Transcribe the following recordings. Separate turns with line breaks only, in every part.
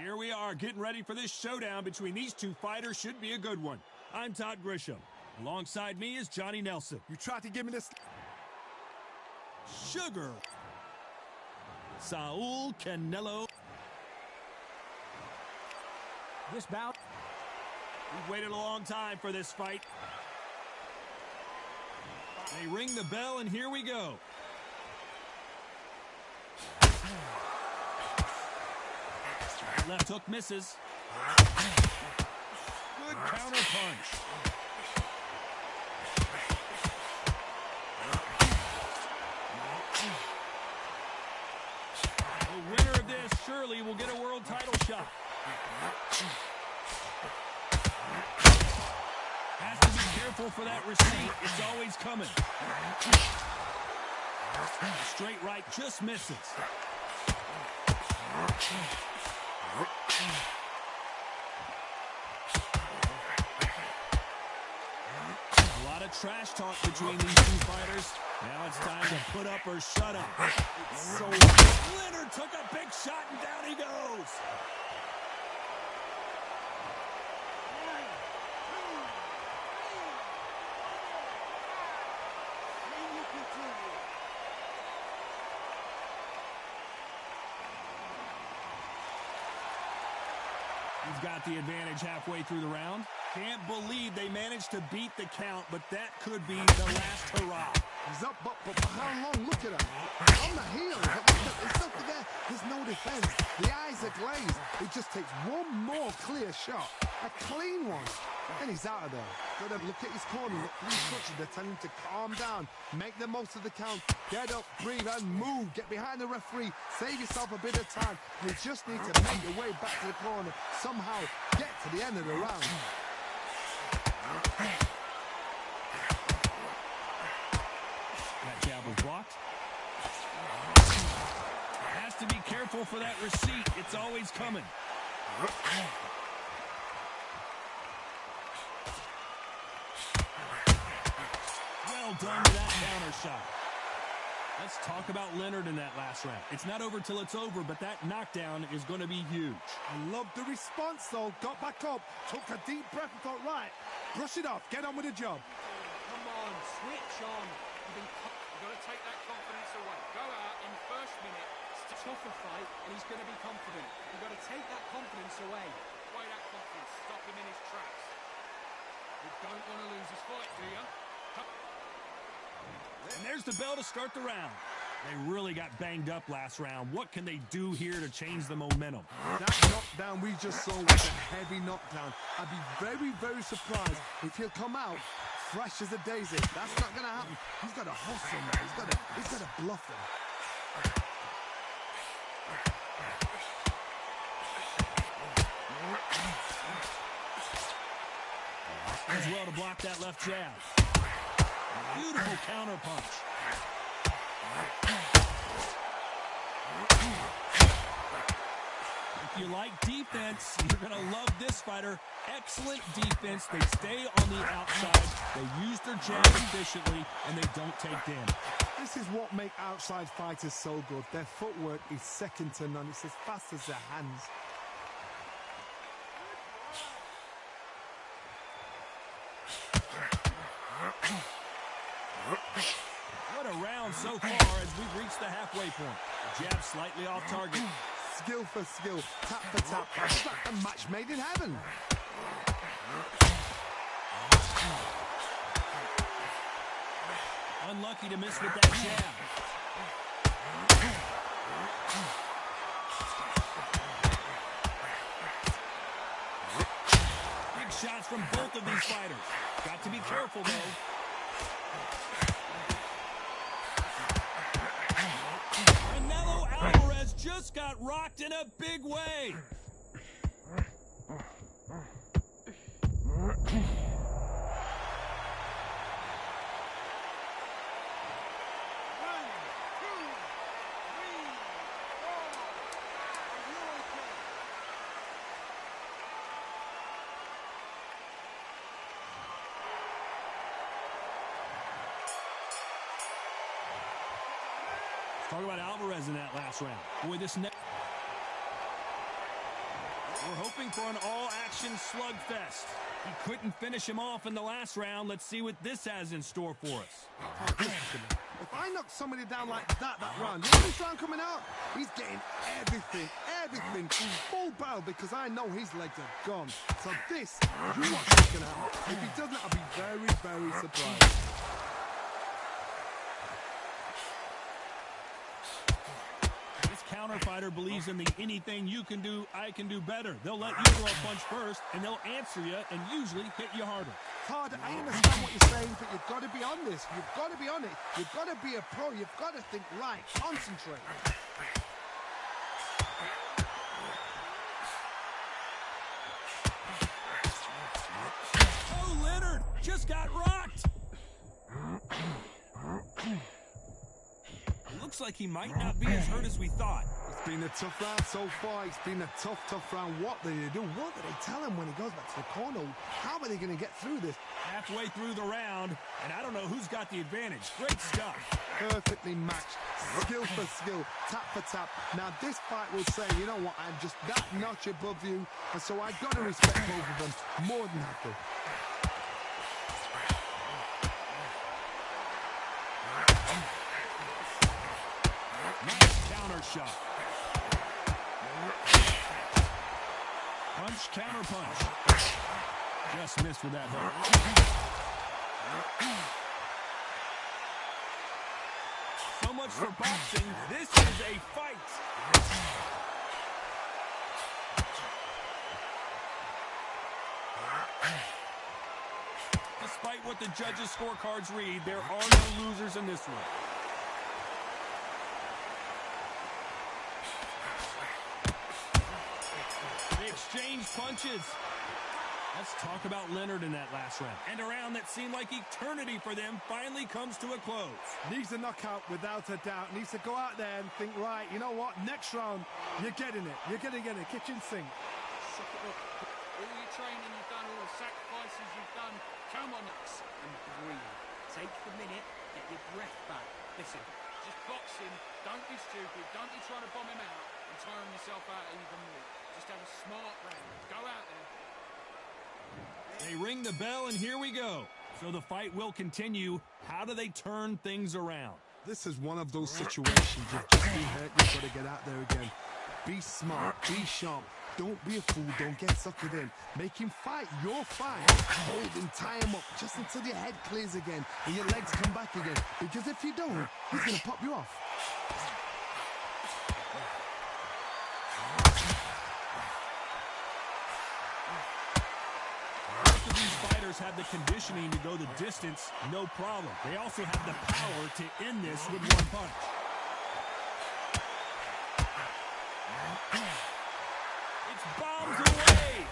Here we are, getting ready for this showdown between these two fighters. Should be a good one. I'm Todd Grisham. Alongside me is Johnny Nelson.
You tried to give me this.
Sugar. Saul Canelo.
This bout.
We've waited a long time for this fight. They ring the bell, and here we go. Left hook misses. Good counter punch. The winner of this surely will get a world title shot. Has to be careful for that receipt. It's always coming. The straight right just misses. A lot of trash talk between these two fighters. Now it's time to put up or shut up. So Leonard took a big shot and down he goes. He's got the advantage halfway through the round. Can't believe they managed to beat the count, but that could be the last hurrah.
He's up, but for how long? Look at him. On the heel. It's up there. There's no defense. The eyes are glazed. It just takes one more clear shot. A clean one. And he's out of there. Got to look at his corner. Look at his touches. They're telling him to calm down. Make the most of the count. Get up, breathe, and move. Get behind the referee. Save yourself a bit of time. You just need to make your way back to the corner. Somehow get to the end of the round.
That jab was blocked. Has to be careful for that receipt. It's always coming. Well done to that counter shot. Let's talk about Leonard in that last round. It's not over till it's over, but that knockdown is going to be huge.
I love the response, though. Got back up, took a deep breath and thought, right, brush it off, get on with the job.
Come on, switch on. You've got to take that confidence away. Go out in the first minute. It's a tougher fight, and he's going to be confident. You've got to take that confidence away.
Away that confidence. Stop him in his tracks. You don't want to lose this fight, do you?
And there's the bell to start the round. They really got banged up last round. What can they do here to change the momentum?
That knockdown we just saw was a heavy knockdown. I'd be very, very surprised if he'll come out fresh as a daisy. That's not going to happen. He's got to hustle now. He's got to bluff him.
As well to block that left jab. Beautiful counter punch. If you like defense, you're going to love this fighter. Excellent defense. They stay on the outside. They use their jab efficiently, and they don't take damage.
This is what makes outside fighters so good. Their footwork is second to none. It's as fast as their hands.
What a round so far as we've reached the halfway point. Jab slightly off target.
Skill for skill, tap for tap. It's like a match made in heaven.
Unlucky to miss with that jab. Big shots from both of these fighters. Got to be careful, though. Canelo Alvarez just got rocked in a big way. Talk about Alvarez in that last round. Boy, this next... We're hoping for an all-action slugfest. He couldn't finish him off in the last round. Let's see what this has in store for us.
If I knock somebody down like that round, you know this round coming out? He's getting everything full barrel because I know his legs are gone. So this, you watch what's going to happen. If he doesn't, I'll be very, very surprised.
This counter fighter believes in the anything you can do, I can do better. They'll let you throw a punch first, and they'll answer you and usually hit you harder.
Todd, I understand what you're saying, but you've got to be on this. You've got to be on it. You've got to be a pro. You've got to think right. Concentrate.
Oh, Leonard just got rocked. It looks like he might not be as hurt as we thought.
It's been a tough round so far. It's been a tough round. What do they do? What do they tell him when he goes back to the corner? How are they going to get through this?
Halfway through the round, and I don't know who's got the advantage. Great stuff.
Perfectly matched. Skill for skill. Tap for tap. Now, this fight will say, you know what? I'm just that notch above you. And so I've got to respect both of them more than happy.
Nice counter shot. Punch, counter punch. Just missed with that hook. So much for boxing. This is a fight. Despite what the judges' scorecards read, there are no losers in this one. They exchange punches. Let's talk about Leonard in that last round. And a round that seemed like eternity for them finally comes to a close.
Needs a knockout without a doubt. Needs to go out there and think, right, you know what? Next round, you're getting it. You're going to get it. Kitchen sink.
Suck it up. All your training you've done, all the sacrifices you've done, come on, and breathe. Take the minute, get your breath back. Listen, just box him. Don't be stupid. Don't be trying to bomb him out and tiring yourself out even more. Just have a smart round. Go out there.
They ring the bell, and here we go. So the fight will continue. How do they turn things around?
This is one of those situations. You've just been hurt. You've got to get out there again. Be smart. Be sharp. Don't be a fool. Don't get suckered in. Make him fight your fight. Hold him, tie him up just until your head clears again and your legs come back again. Because if you don't, he's going to pop you off.
Have the conditioning to go the distance, no problem. They also have the power to end this with one punch. It's bombs away.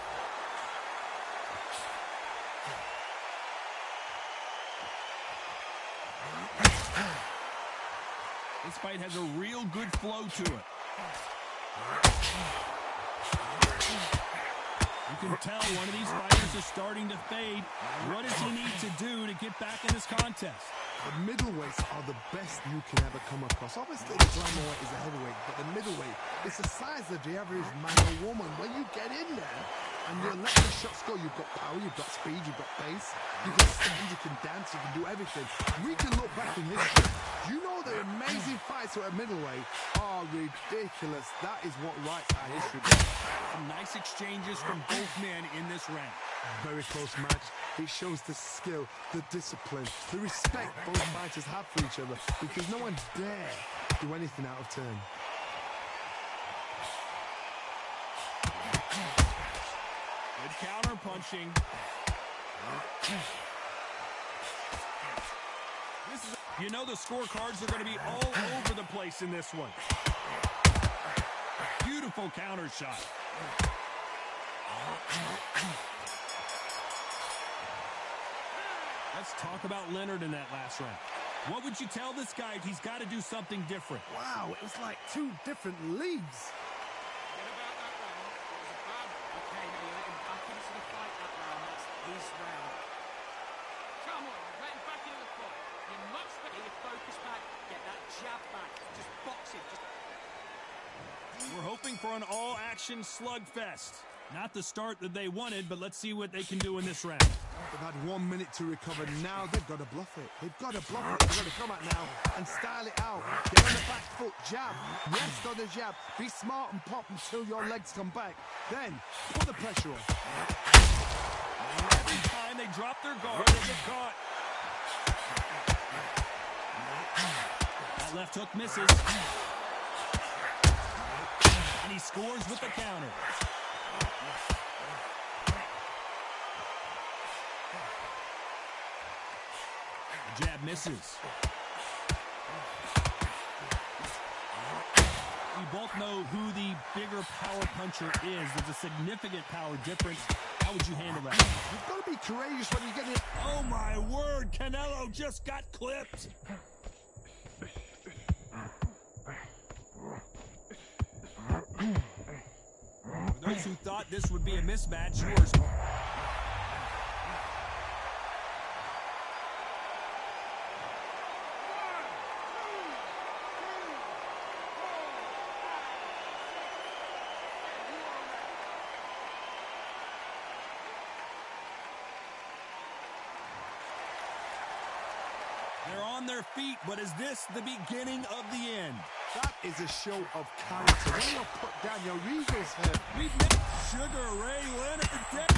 This fight has a real good flow to it. You can tell one of these fighters is starting to fade. What does he need to do to get back in this contest?
The middleweights are the best you can ever come across. Obviously, the flyweight is a heavyweight, but the middleweight is the size of the average man or woman. When you get in there and you're letting the shots go, you've got power, you've got speed, you've got pace, you can stand, you can dance, you can do everything. We can look back in history. You know the amazing fights at a middleweight are ridiculous. That is what writes our history.
Some nice exchanges from both men in this round.
Very close match. It shows the skill, the discipline, the respect both fighters have for each other because no one dare do anything out of turn.
Good counter punching. You know the scorecards are going to be all over the place in this one. Beautiful counter shot. Let's talk about Leonard in that last round. What would you tell this guy if he's got to do something different?
Wow, it was like two different leagues.
Forget about that round. It was a bad. Okay, now you let him back into the fight that round. That's his round. Come on, let him back into the fight. You must get your focus back. Get that jab back. Just box it.
We're hoping for an all-action slugfest. Not the start that they wanted, but let's see what they can do in this round.
They've had 1 minute to recover. Now they've got to bluff it. They've got to bluff it. They've got to come out now and style it out. Get on the back foot, jab. Rest on the jab. Be smart and pop until your legs come back. Then put the pressure on.
Every time they drop their guard, they get caught. That left hook misses. And he scores with the counter. The jab misses. We both know who the bigger power puncher is. There's a significant power difference. How would you handle that?
You've got to be courageous when you get it.
Oh my word, Canelo just got clipped. For those who thought this would be a mismatch, yours. They're on their feet, but is this the beginning of the end?
That is a show of character. When you put down your Eagles head.
We've made Sugar Ray Leonard dead.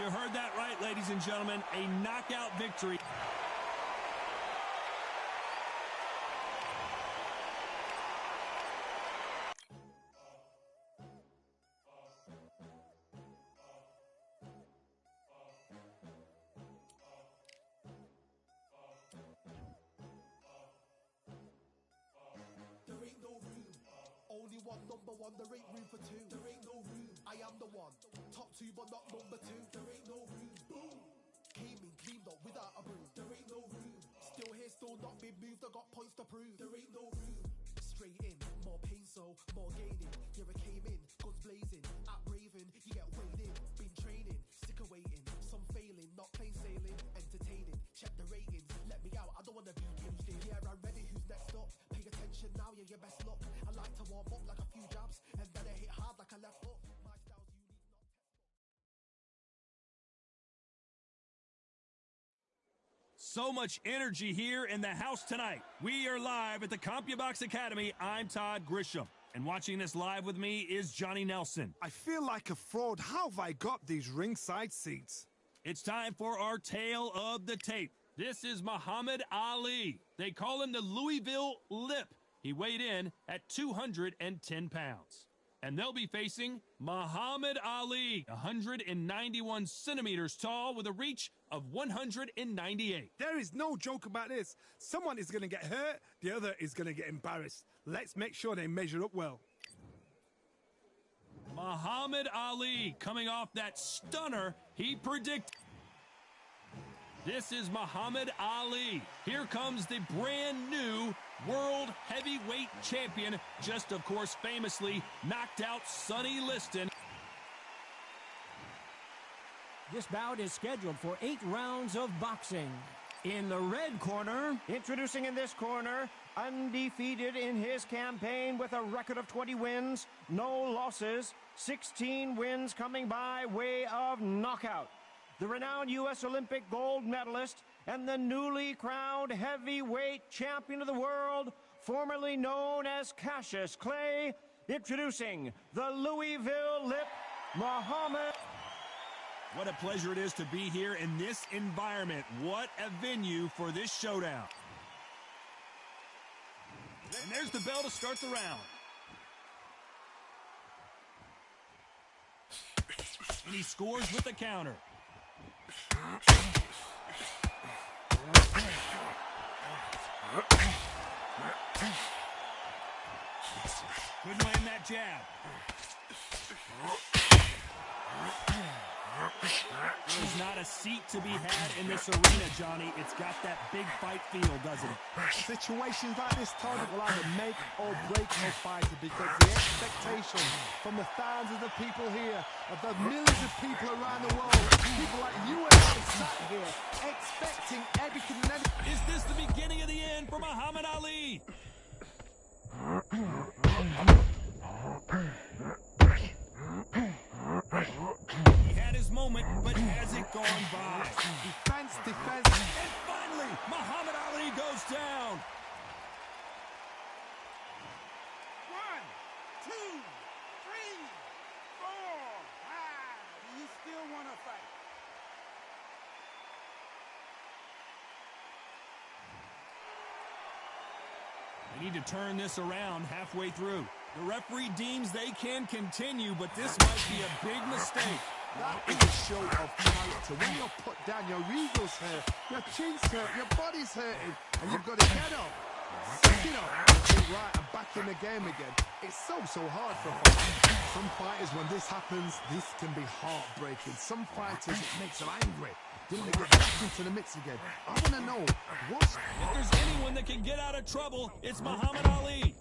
You heard that right, ladies and gentlemen. A knockout victory.
There ain't no room. Only one number one. There ain't room for two. There ain't no room. I am the one. Top two, but not number two. There ain't no room. Boom. Came in clean up without a broom. There ain't no room. Still here, still not been moved. I got points to prove. There ain't no room. Straight in, more pain, so more gaining. Here I came in, guns blazing. At Raven, you get weighed in. Been training, sick of waiting. Some failing, not plain sailing. Entertaining, check the ratings. Let me out, I don't wanna be caged in. Yeah, I'm ready. Who's next up? Pay attention now, yeah, your best luck. I like to warm up like a few jabs, and then I hit hard like a left hook. My style's unique, not
So much energy here in the house tonight. We are live at the CompuBox Academy. I'm Todd Grisham. And watching this live with me is Johnny Nelson.
I feel like a fraud. How have I got these ringside seats?
It's time for our tale of the tape. This is Muhammad Ali. They call him the Louisville Lip. He weighed in at 210 pounds. And they'll be facing Muhammad Ali, 191 centimeters tall with a reach of 198.
There is no joke about this. Someone is going to get hurt, the other is going to get embarrassed. Let's make sure they measure up well.
Muhammad Ali coming off that stunner he predicted. This is Muhammad Ali. Here comes the brand new World Heavyweight Champion, just of course famously knocked out Sonny Liston.
This bout is scheduled for 8 rounds of boxing. In the red corner, introducing in this corner, undefeated in his campaign with a record of 20 wins, no losses, 16 wins coming by way of knockout. The renowned U.S. Olympic gold medalist and the newly crowned heavyweight champion of the world, formerly known as Cassius Clay, introducing the Louisville Lip, Muhammad.
What a pleasure it is to be here in this environment. What a venue for this showdown. And there's the bell to start the round. And he scores with the counter. Couldn't land that jab. There's not a seat to be had in this arena, Johnny. It's got that big fight feel, doesn't it?
Situations like this, Todd, will either make or break a fighter because the expectation from the thousands of people here, of the millions of people around the world, people like you and I sat here expecting everything and anything.
Is this the beginning of the end for Muhammad Ali? He had his moment, but has it gone by?
Defense.
And finally, Muhammad Ali goes down.
1, 2, 3, 4, 5. Do you still want to fight?
They need to turn this around halfway through. The referee deems they can continue, but this might be a big mistake.
That is a show of character. When you're put down, your ego's hurt, your chin's hurt, your body's hurting, and you've got to get up. Suck it up. Think, right, I'm back in the game again. It's so hard for fighters. Some fighters, when this happens, this can be heartbreaking. Some fighters, it makes them angry. Then they get back into the mix again. I want to know,
if there's anyone that can get out of trouble, it's Muhammad Ali.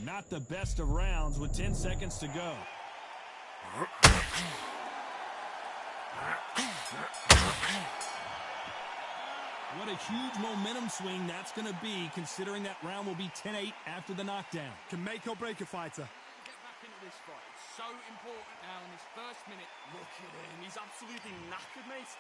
Not the best of rounds with 10 seconds to go. What a huge momentum swing that's going to be, considering that round will be 10-8 after the knockdown.
can make or break a fighter.
Get back into this fight. It's so important now in this first minute. Look at him. He's absolutely knackered, mate.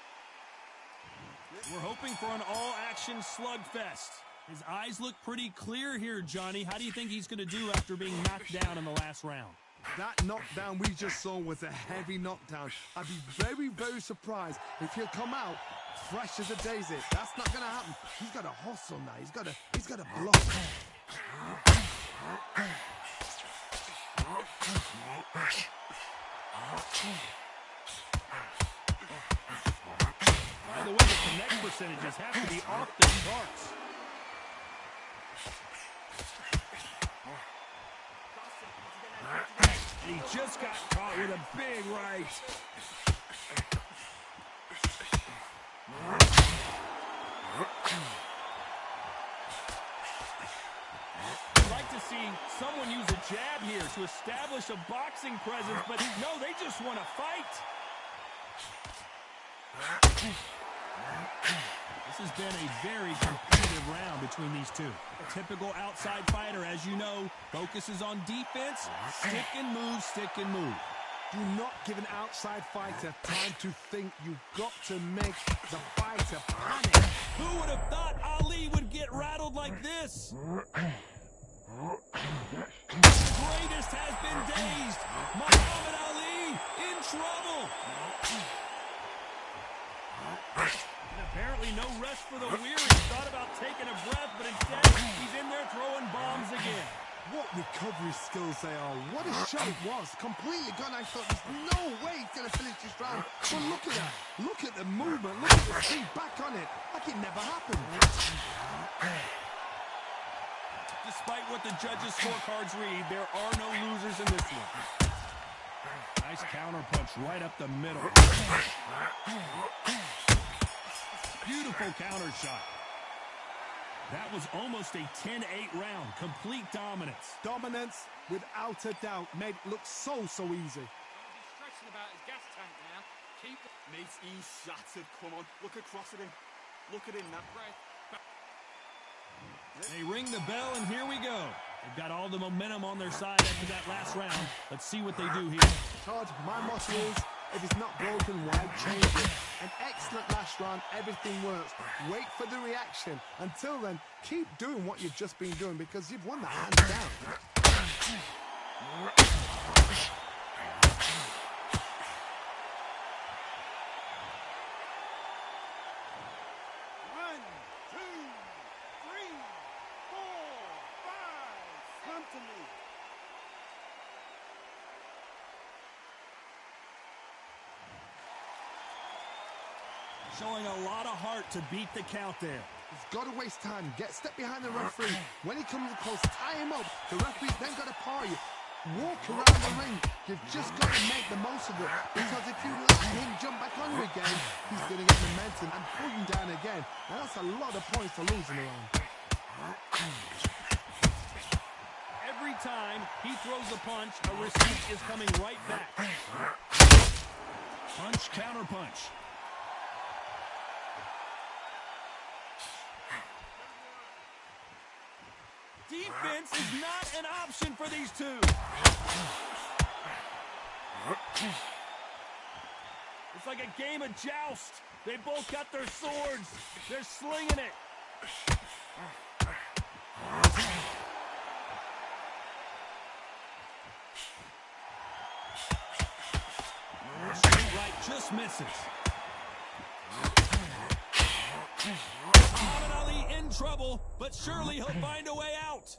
We're hoping for an all-action slugfest. His eyes look pretty clear here, Johnny. How do you think he's going to do after being knocked down in the last round?
That knockdown we just saw was a heavy knockdown. I'd be very, very surprised if he'll come out fresh as a daisy. That's not going to happen. He's got to hustle now. He's got to block.
By the way, the connect percentages have to be off the charts. And he just got caught with a big right. I'd like to see someone use a jab here to establish a boxing presence, but no, they just want to fight. This has been a very competitive round between these two. A typical outside fighter, as you know, focuses on defense, stick and move.
Do not give an outside fighter time to think. You've got to make the fighter panic.
Who would have thought Ali would get rattled like this? The greatest has been dazed. Muhammad Ali in trouble. And apparently no rest for the weary. Thought about taking a breath, but instead he's in there throwing bombs again.
What recovery skills they are. What a shot it was. Completely gone. I thought there's no way he's going to finish this round. But look at that. Look at the movement. Look at the speed back on it. Like it never happened.
Despite what the judges' scorecards read, there are no losers in this one. Nice counter punch right up the middle. Beautiful counter shot. That was almost a 10-8 round. Complete dominance.
Dominance, without a doubt, made it look so easy.
Don't be stressing about his gas tank now. Keep it.
Mate, he's shattered. Come on, look across at him. Look at him now.
They ring the bell, and here we go. They've got all the momentum on their side after that last round. Let's see what they do here.
Todd, my motto is, if it's not broken, why change it? An excellent last round, everything works. Wait for the reaction. Until then, keep doing what you've just been doing because you've won that hands down.
1, 2, 3, 4, 5. Come to me.
Showing a lot of heart to beat the count there.
He's got to waste time. Step behind the referee. When he comes close, tie him up. The referee's then got to paw you. Walk around the ring. You've just got to make the most of it. Because if you let him jump back on you again, he's going to get momentum and pull you down again. And that's a lot of points to lose in the round.
Every time he throws a punch, a receipt is coming right back. Punch, counter punch. Defense is not an option for these two. It's like a game of joust. They both got their swords. They're slinging it. Straight right just misses. Muhammad Ali in trouble, but surely he'll find a way out.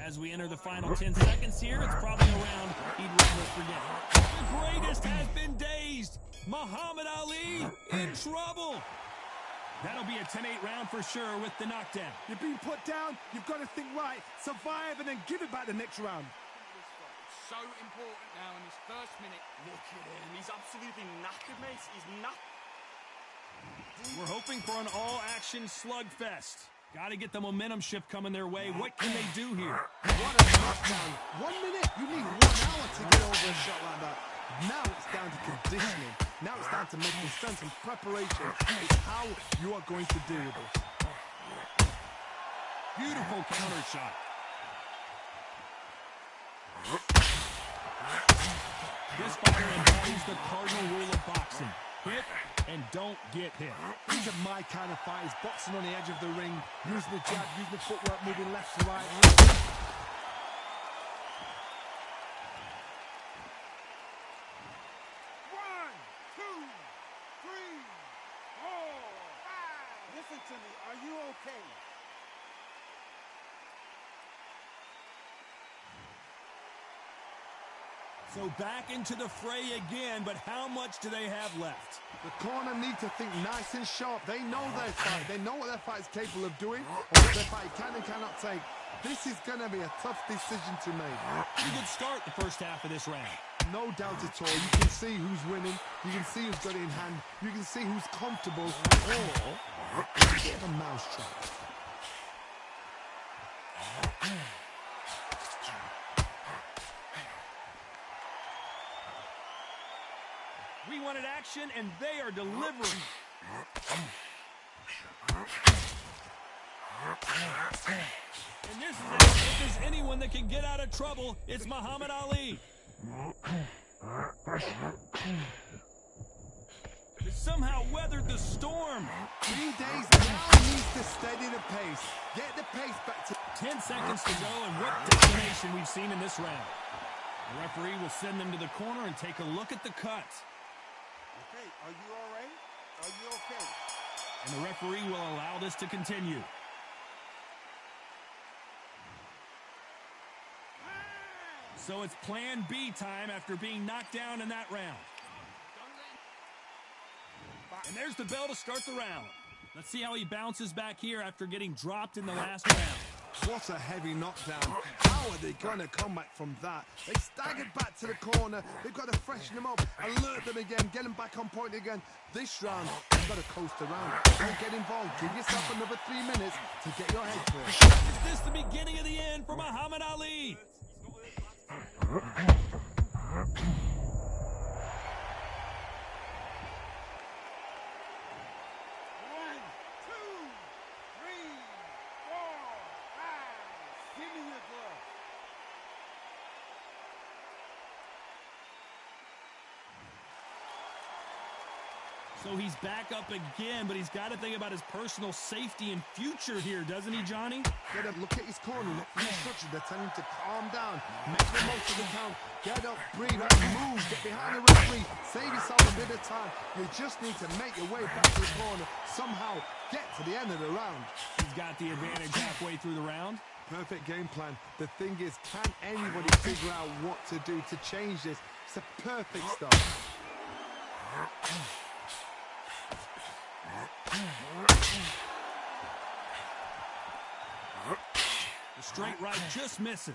As we enter the final 10 seconds here, it's probably a round he'd rather forget. The greatest has been dazed. Muhammad Ali in trouble. That'll be a 10-8 round for sure with the knockdown.
You've been put down, you've got to think right, survive, and then give it back the next round.
So important now in this first minute.
Look at him. He's absolutely knackered, mate. He's knackered.
We're hoping for an all-action slugfest. Got to get the momentum shift coming their way. What can they do here?
What a knockdown. 1 minute, you need 1 hour to get over a shot like that. Now it's down to conditioning. Now it's down to making sense and preparation. It's how you are going to deal with it.
Beautiful counter shot. This fighter embodies the cardinal rule of boxing. Hit and don't get hit.
These are my kind of fighters, boxing on the edge of the ring, using the jab, using the footwork, moving left to right.
1, 2, 3, 4, 5. Listen to me. Are you okay?
So back into the fray again, but how much do they have left?
The corner need to think nice and sharp. They know their fight. They know what their fight is capable of doing, or what their fight can and cannot take. This is going to be a tough decision to make.
Pretty good start the first half of this round.
No doubt at all. You can see who's winning. You can see who's got it in hand. You can see who's comfortable, or a bit of a mousetrap.
We wanted action, and they are delivering. And this is it. If there's anyone that can get out of trouble, it's Muhammad Ali. They somehow weathered the storm.
3 days now needs to steady the pace. Get the pace back to
10 seconds to go, and what determination we've seen in this round. The referee will send them to the corner and take a look at the cut.
Okay, are you all right? Are you okay?
And the referee will allow this to continue. So it's plan B time after being knocked down in that round. And there's the bell to start the round. Let's see how he bounces back here after getting dropped in the last round.
What a heavy knockdown. How are they going to come back from that? They staggered back to the corner. They've got to freshen them up, alert them again, get them back on point again. This round, you've got to coast around. Don't get involved. Give yourself another 3 minutes to get your head clear.
Is this the beginning of the end for Muhammad Ali? So he's back up again, but he's got to think about his personal safety and future here, doesn't he, Johnny?
Get up, look at his corner, look for the instructions. They're telling him to calm down, make the most of the count, get up, breathe, move, get behind the referee, save yourself a bit of time. You just need to make your way back to the corner, somehow get to the end of the round.
He's got the advantage halfway through the round.
Perfect game plan. The thing is, can anybody figure out what to do to change this? It's a perfect start.
The straight right just misses.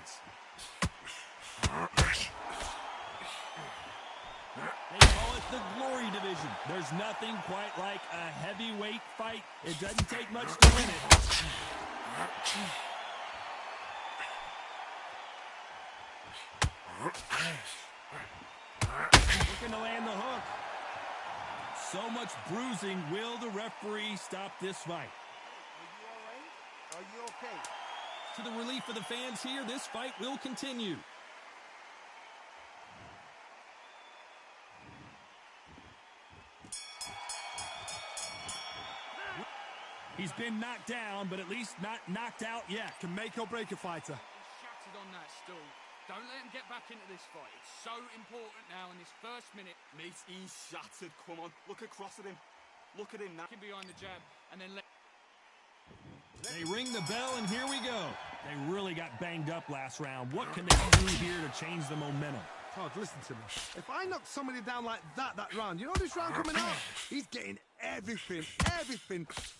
They call it the Glory Division. There's nothing quite like a heavyweight fight. It doesn't take much to win it. Looking to land the hook. So much bruising. Will the referee stop this fight?
Are you all right? Are you okay?
To the relief of the fans here, this fight will continue. He's been knocked down, but at least not knocked out yet.
Can make or break a fighter.
He's shattered on that stool. Don't let him get back into this fight. It's so important now in this first minute.
Mate, he's shattered. Come on, look across at him. Look at him now.
Get behind the jab and then let...
They ring the bell, and here we go. They really got banged up last round. What can they do here to change the momentum?
Todd, listen to me. If I knock somebody down like that round, you know this round coming up? He's getting everything,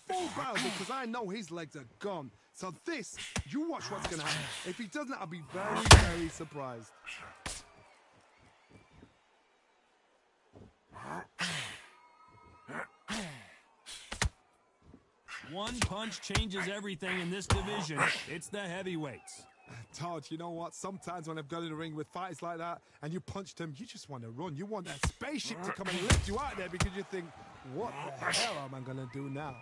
full barrel, because I know his legs are gone. So this, you watch what's going to happen. If he doesn't, I'll be very, very surprised.
One punch changes everything in this division. It's the heavyweights.
Todd, you know what? Sometimes when I've got in the ring with fighters like that and you punched him, you just want to run. You want that spaceship to come and lift you out there because you think, what the hell am I going to do now?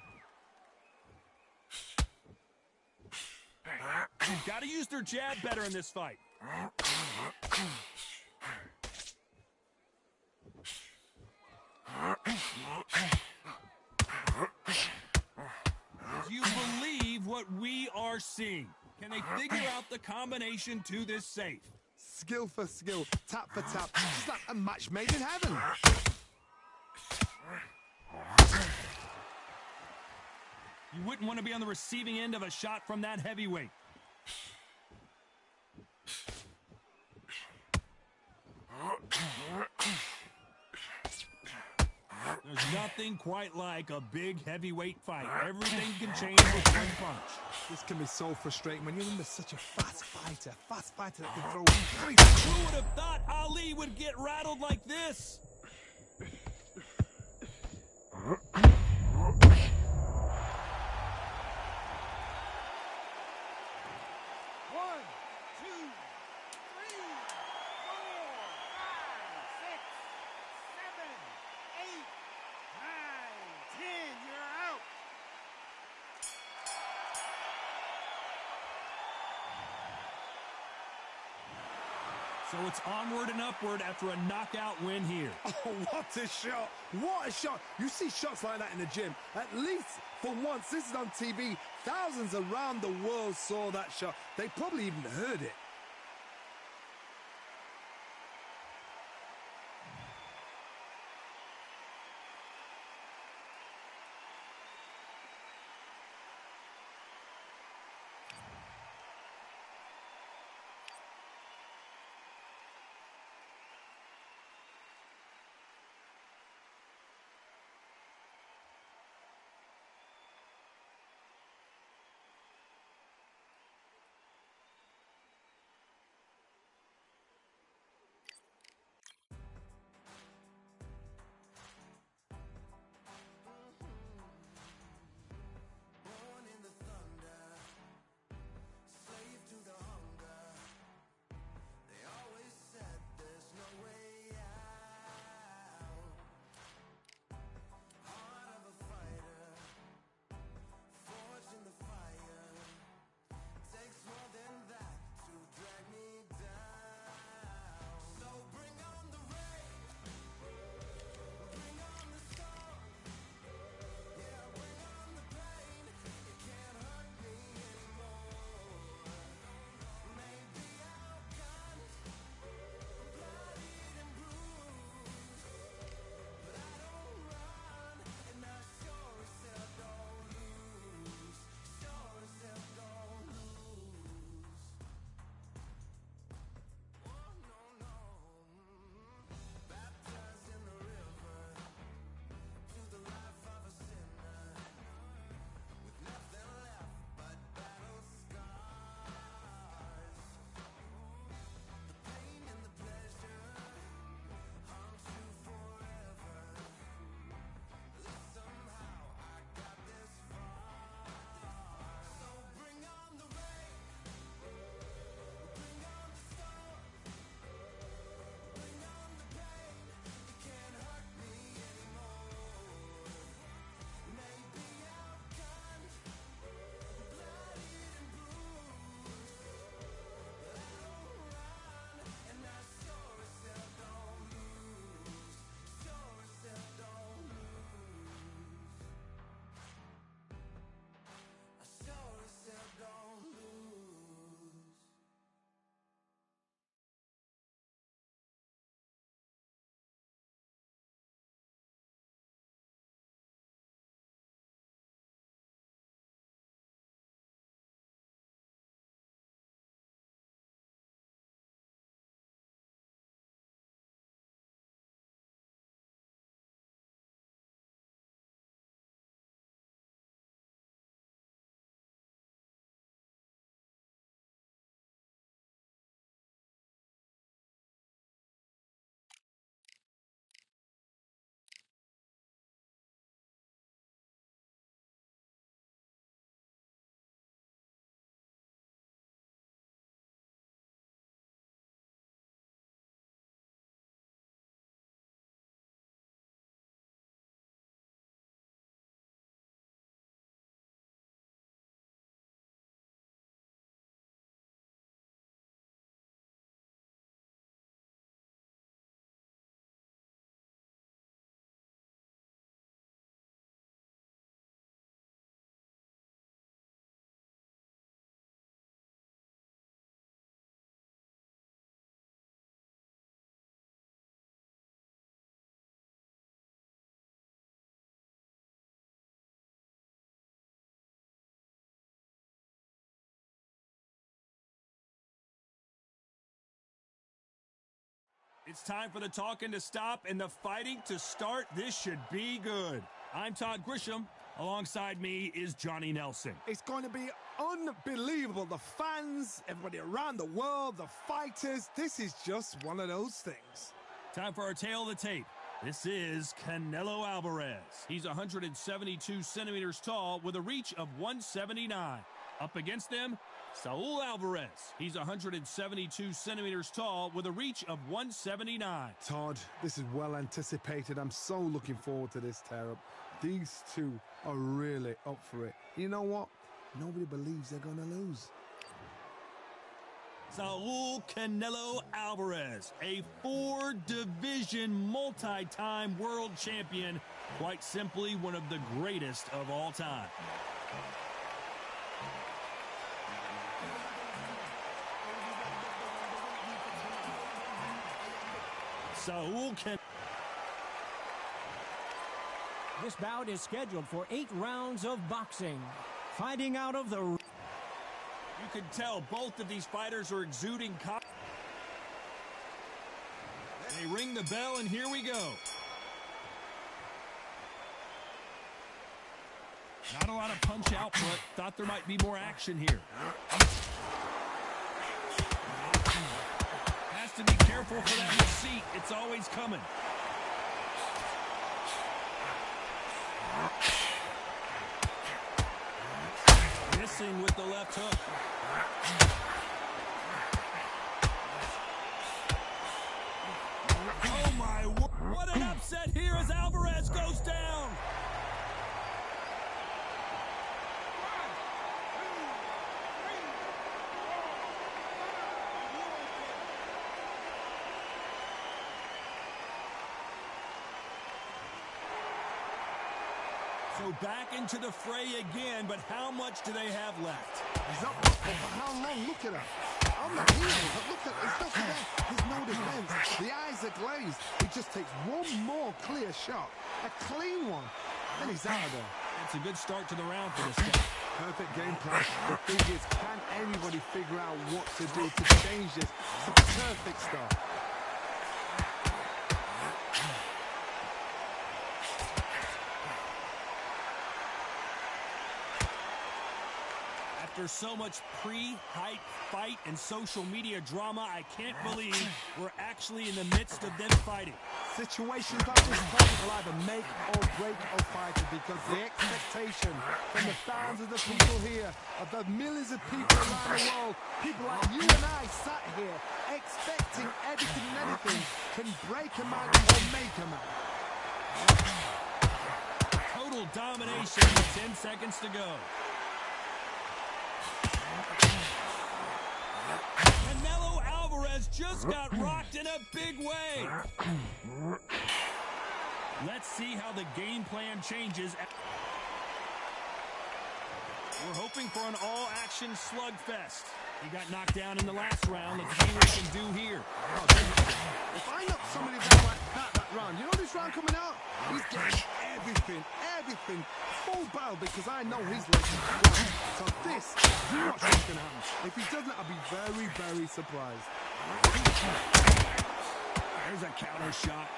You've got to use their jab better in this fight. Do you believe what we are seeing? Can they figure out the combination to this safe?
Skill for skill, tap for tap. It's like a match made in heaven.
You wouldn't want to be on the receiving end of a shot from that heavyweight. There's nothing quite like a big heavyweight fight. Everything can change with one punch.
This can be so frustrating when you're under such a fast fighter that can throw
Who would have thought Ali would get rattled like this? So it's onward and upward after a knockout win here.
Oh, what a shot. What a shot. You see shots like that in the gym. At least for once, this is on TV. Thousands around the world saw that shot. They probably even heard it.
It's time for the talking to stop and the fighting to start. This should be good. I'm Todd Grisham. Alongside me is Johnny Nelson.
It's going to be unbelievable. The fans, everybody around the world, the fighters. This is just one of those things.
Time for our tail of the tape. This is Canelo Alvarez. He's 172 centimeters tall with a reach of 179. Up against them, Saul Alvarez. He's 172 centimeters tall with a reach of 179.
Todd, this is well anticipated. I'm so looking forward to this tear-up. These two are really up for it. You know what? Nobody believes they're going to lose.
Saul Canelo Alvarez, a 4-division multi-time world champion, quite simply one of the greatest of all time. Saul Canelo.
This bout is scheduled for 8 rounds of boxing. Fighting out of the...
You can tell both of these fighters are exuding confidence. They ring the bell, and here we go. Not a lot of punch output. Thought there might be more action here. Has to be careful for that receipt. It's always coming. Missing with the left hook. Oh my, what an upset here as Alvarez goes down. So back into the fray again, but how much do they have left?
He's up for how long? Look at him. On the heels, but look at it's nothing there. There's no defense. The eyes are glazed. He just takes one more clear shot. A clean one. Then he's out of there.
It's a good start to the round for this guy.
Perfect game plan. The thing is, can anybody figure out what to do to change this? It's a perfect start.
After so much pre-hype fight and social media drama, I can't believe we're actually in the midst of them fighting.
Situations like this point will either make or break a fighter because the expectation from the thousands of people here, of the millions of people around the world, people like you and I sat here expecting everything and anything can break a man or make a man.
Total domination with 10 seconds to go. Canelo Alvarez just got rocked in a big way. Let's see how the game plan changes. We're hoping for an all-action slugfest. He got knocked down in the last round. Let's see what he can do here.
If I knock somebody down like that round, you know this round coming out? He's getting everything full barrel because I know his legs are strong. So this, do not think it's going to happen. If he doesn't, I'll be very, very surprised.
There's a counter shot.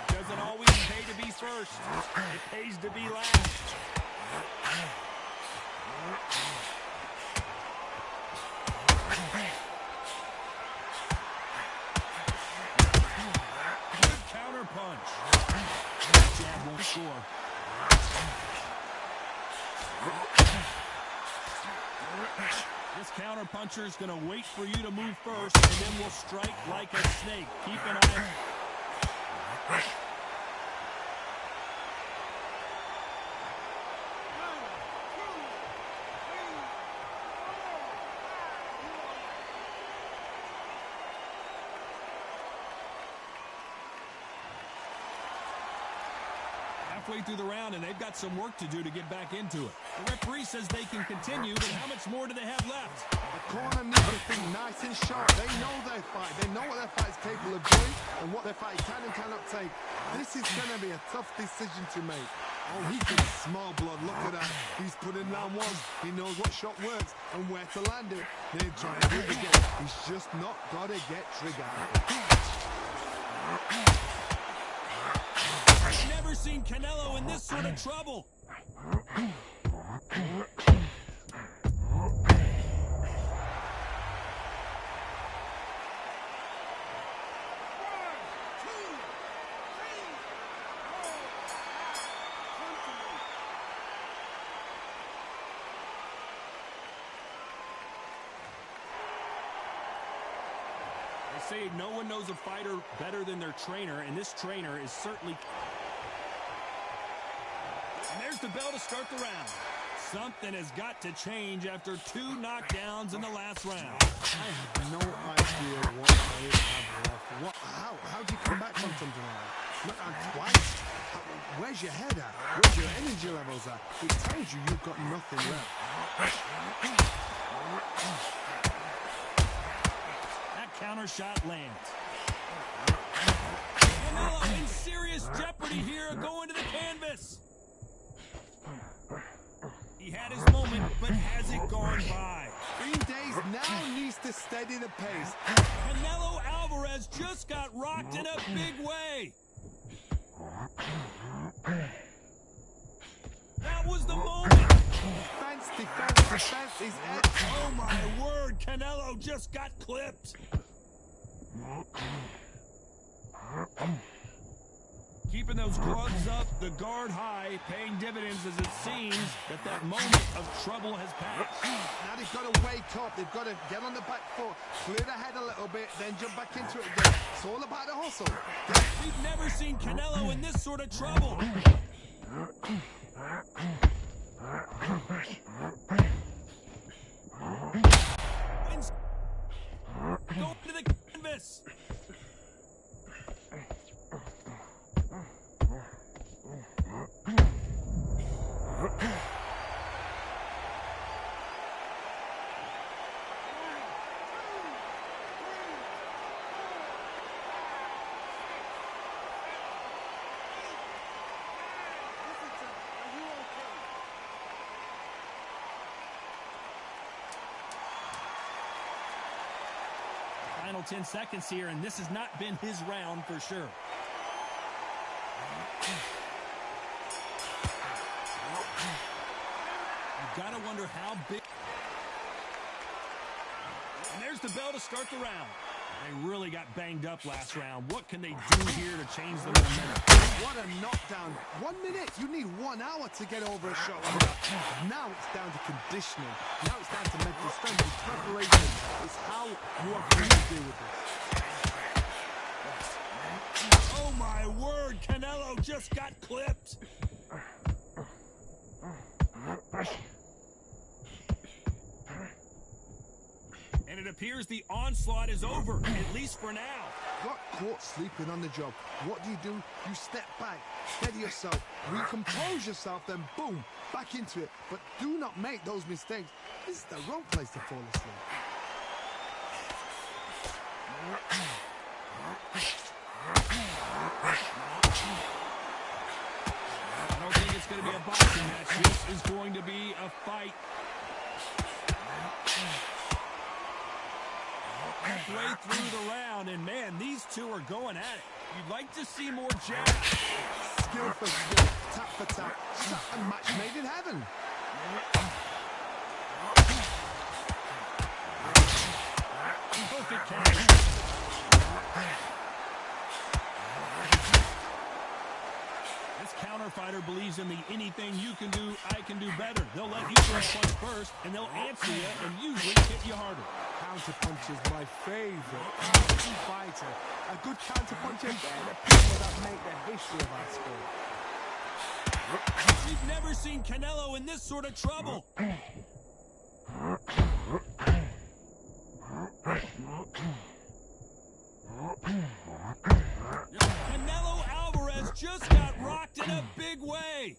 Doesn't always pay to be first. It pays to be last. Good counter punch. Jab won't score. This counter puncher is going to wait for you to move first, and then will strike like a snake. Keep an eye. Halfway through the round, and they've got some work to do to get back into it. The referee says they can continue, but how much more do they have left?
The corner needs to think nice and sharp. They know their fight. They know what their fight is capable of doing and what their fight can and cannot take. This is going to be a tough decision to make. Oh, he can smell blood. Look at that. He's putting down one. He knows what shot works and where to land it. They're trying to do it again. He's just not got to get triggered.
I've never seen Canelo in this sort of trouble. They say no one knows a fighter better than their trainer, and this trainer is certainly... And there's the bell to start the round. Something has got to change after 2 knockdowns in the last round.
I have no idea what they have left. How do you come back from something like that? Look, twice. Where's your head at? Where's your energy levels at? It tells you you've got nothing left.
Counter shot lands. Canelo in serious jeopardy here, going to the canvas. He had his moment, but has it gone by?
Green Days now needs to steady the pace.
Canelo Alvarez just got rocked in a big way. That was the moment.
Defense, is edge.
Oh my word, Canelo just got clipped. Keeping those gloves up, the guard high, paying dividends as it seems that moment of trouble has passed.
Now they've got to wake up. They've got to get on the back foot, clear the head a little bit, then jump back into it again. It's all about the hustle.
We've never seen Canelo in this sort of trouble. Go to the canvas. Final 10 seconds here, and this has not been his round for sure. You've got to wonder how big... And there's the bell to start the round. They really got banged up last round. What can they do here to change the momentum?
What a knockdown. 1 minute. You need 1 hour to get over a shot like that. Now it's down to conditioning. Now it's down to mental strength and preparation. It's how you are going to deal with this.
Oh my word, Canelo just got clipped. And it appears the onslaught is over, at least for now.
Got caught sleeping on the job. What do? You step back, steady yourself, recompose yourself, then boom, back into it. But do not make those mistakes. This is the wrong place to fall asleep.
I don't think it's going to be a boxing match. This is going to be a fight. Halfway through the round, and man, these two are going at it. You'd like to see more jabs.
Skill for skill, tap for tap, shot and match made in heaven.
Perfect catch. This counter fighter believes in the anything you can do, I can do better. They'll let you throw punch first, and they'll answer you and usually hit you harder.
Counter punch is my favorite fighter. A good counter puncher, they're the people that make the history of our sport.
We've never seen Canelo in this sort of trouble. Canelo Alvarez just got rocked in a big way.